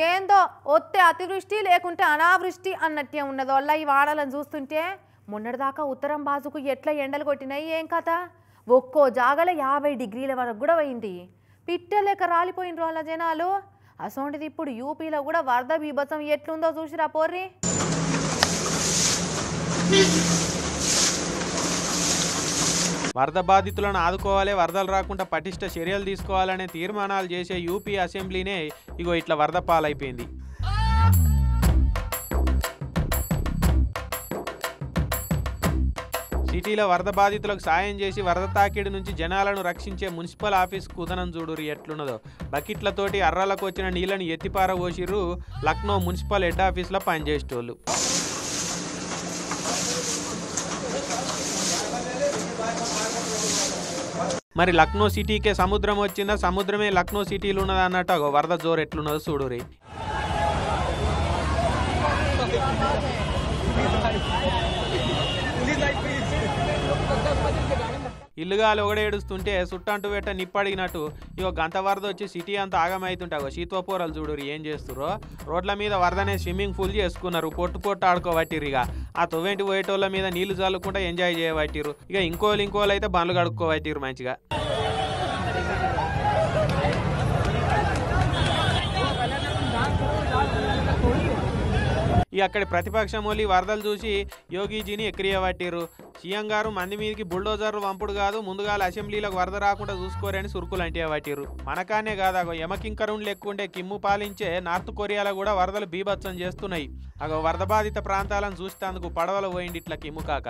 ఏందో ఒత్తే అతివృష్టి లేకుంటే అనావృష్టి అన్నట్టే ఉన్నదో అలా ఈ వాడాలని చూస్తుంటే మొన్నటిదాకా ఉత్తరం బాజుకు ఎట్లా ఎండలు కొట్టినాయి ఏం కథ ఒక్కో జాగల 50 డిగ్రీల వరకు కూడా పోయింది పిట్టలేక రాలిపోయిన రోజుల జనాలు అసోంటిది ఇప్పుడు యూపీలో కూడా వరద బీభత్సం ఎట్లుందో చూసిరా పోర్రి వరద బాధితులను ఆదుకోవాలి వరదలు రాకుండా పటిష్ట చర్యలు తీసుకోవాలనే తీర్మానాలు చేసే యూపీ అసెంబ్లీనే ఇగో ఇట్లా వరద పాలైపోయింది సిటీలో వరద బాధితులకు సాయం చేసి వరద తాకిడి నుంచి జనాలను రక్షించే మున్సిపల్ ఆఫీస్ కుదనం చూడురు ఎట్లున్నదో బకెట్లతోటి అర్రలకు వచ్చిన నీళ్లను ఎత్తిపార పోసిర్రు లక్నో మున్సిపల్ హెడ్ ఆఫీస్లో పనిచేసేటోళ్ళు మరి లక్నో సిటీకే సముద్రం వచ్చిందా సముద్రమే లక్నో సిటీలో ఉన్నదా అన్నట్టు వరద జోరు ఎట్లున్నదో చూడురి ఇల్లుగాలు ఒకడేడుస్తుంటే సుట్టంటు పెట్ట నిప్పడిగినట్టు ఇగో గంత వరద వచ్చి సిటీ అంతా ఆగమైతుంటాగో శీతోపోరలు చూడురు ఏం చేస్తురో రోడ్ల మీద వరదనే స్విమ్మింగ్ పూల్ చేసుకున్నారు పొట్టు ఆడుకోబట్టిరు ఇక ఆ తొవ్వేంటి పోయేటోళ్ళ మీద నీళ్లు చల్లుకుంటా ఎంజాయ్ చేయబట్టిరు ఇక ఇంకోళ్ళు అయితే బండ్లు కడుక్కోబట్టిరు మంచిగా ఈ అక్కడి ప్రతిపక్షం వాళ్ళు వరదలు చూసి యోగీజీని ఎక్కిరియబట్టిరు సీఎం గారు మంది మీదకి బుల్డోజర్లు వంపుడు కాదు ముందుగా అసెంబ్లీలకు వరద రాకుండా చూసుకోరని సురుకులు అంటియబట్టిరు మనకానే కాదు అగో యమకింకరుణ్ లెక్కుండే కిమ్ము పాలించే నార్త్ కొరియాలో కూడా వరదలు బీభత్సం చేస్తున్నాయి అగో వరద బాధిత ప్రాంతాలను చూస్తేందుకు పడవలు పోయింది ఇట్లా కిమ్ము కాక